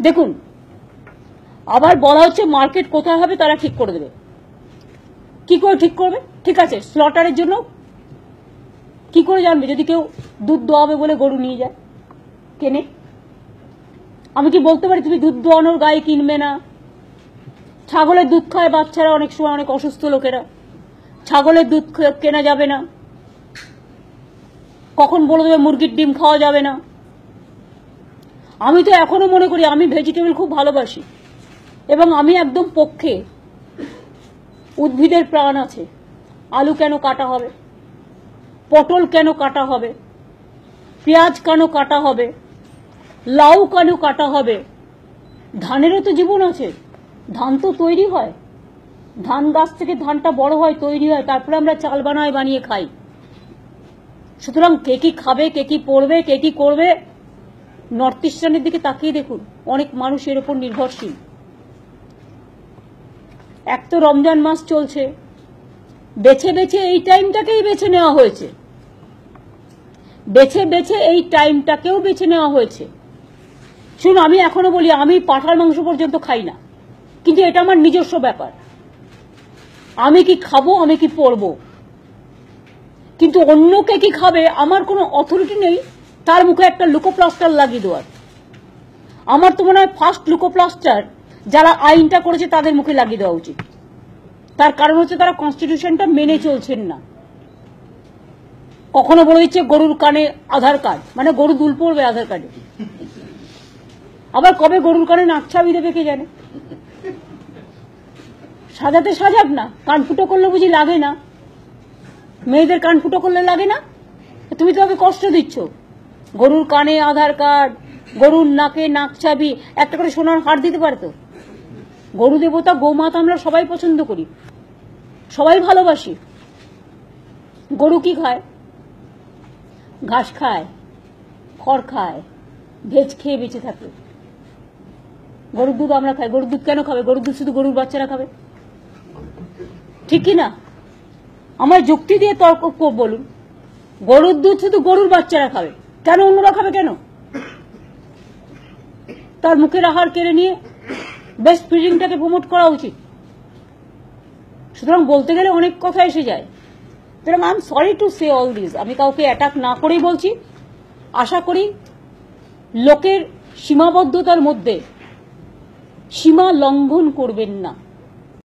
দেখুন, আবার বলা হচ্ছে মার্কেট কোথায় হবে তারা ঠিক করে দেবে। কি করে ঠিক করবে? ঠিক আছে, স্লটারের জন্য কি করে জানবে যদি কেউ দুধ দোয়াবে বলে গরু নিয়ে যায় কেনে? আমি কি বলতে পারি তুমি দুধ দোয়ানোর গায়ে কিনবে না? ছাগলের দুধ খায় বাচ্চারা, অনেক সময় অনেক অসুস্থ লোকেরা, ছাগলের দুধ কেনা যাবে না। কখন বলে দেবে মুরগির ডিম খাওয়া যাবে না? আমি তো এখনো মনে করি, আমি ভেজিটেবল খুব ভালোবাসি এবং আমি একদম পক্ষে। উদ্ভিদের প্রাণ আছে, আলু কেন কাটা হবে, পটল কেন কাটা হবে, পেঁয়াজ কেন কাটা হবে, লাউ কেন কাটা হবে? ধানেরও তো জীবন আছে, ধান তো তৈরি হয়, ধান গাছ থেকে ধানটা বড় হয়, তৈরি হয়, তারপরে আমরা চাল বানিয়ে খাই। সুতরাং কে কি খাবে, কে কি পড়বে, কে কি করবে, নর্থ ইস্টার্নের দিকে তাকিয়ে দেখুন, অনেক মানুষ এর উপর নির্ভরশীল। এক তো রমজান মাস চলছে, বেছে বেছে এই টাইমটাকেই বেছে নেওয়া হয়েছে, বেছে বেছে এই টাইমটাকেও বেছে নেওয়া হয়েছে। শুনুন, আমি এখনো বলি আমি পাঁঠার মাংস পর্যন্ত খাই না, কিন্তু এটা আমার নিজস্ব ব্যাপার, আমি কি খাবো, আমি কি পরবো। কিন্তু অন্যকে কি খাবে আমার কোনো অথরিটি নেই তার মুখে একটা লুকোপ্লাস্টার লাগিয়ে দেওয়ার। আমার তো মনে হয় ফার্স্ট লুকোপ্লাস্টার যারা আইনটা করেছে তাদের মুখে লাগিয়ে দেওয়া উচিত। তার কারণ হচ্ছে তারা কনস্টিটিউশনটা মেনে চলছেন না। কখনো বলে দিচ্ছে গরুর কানে আধার কার্ড, মানে গরু দুল পড়বে আধার কার্ডে। আবার কবে গরুর কানে নাকছাবি দেবে কে জানে। সাজাতে সাজাক না, কান ফুটো করলে বুঝি লাগে না? মেয়েদের কান ফুটো করলে লাগে না? তুমি তো ওকে কষ্ট দিচ্ছ। গরুর কানে আধার কার্ড, গরুর নাকে নাকছাবি, একটা করে সোনার হার দিতে পারতো। গরু দেবতা গোমাতা আমরা সবাই পছন্দ করি, সবাই ভালোবাসি। গরু কি খায়? ঘাস খায়, খড় খায়, ভেজ খেয়ে বেঁচে থাকে। গরুর দুধ আমরা খাই, গরুর দুধ কেন খাবে? গরুর দুধ শুধু গরুর বাচ্চারা খাবে, ঠিক কি না? আমার যুক্তি দিয়ে তর্ক বলুন, গরুর দুধ শুধু গরুর বাচ্চারা খাবে, কেন অন্যরা খাবে কেন? তার মুখের আহার কেড়ে নিয়ে বেস্ট ফিডিংটাকে প্রমোট করা উচিত। সুতরাং বলতে গেলে অনেক কথা এসে যায়। সুতরাং I am sorry to say all this, আমি কাউকে অ্যাটাক না করেই বলছি। আশা করি লোকের সীমাবদ্ধতার মধ্যে সীমা লঙ্ঘন করবেন না।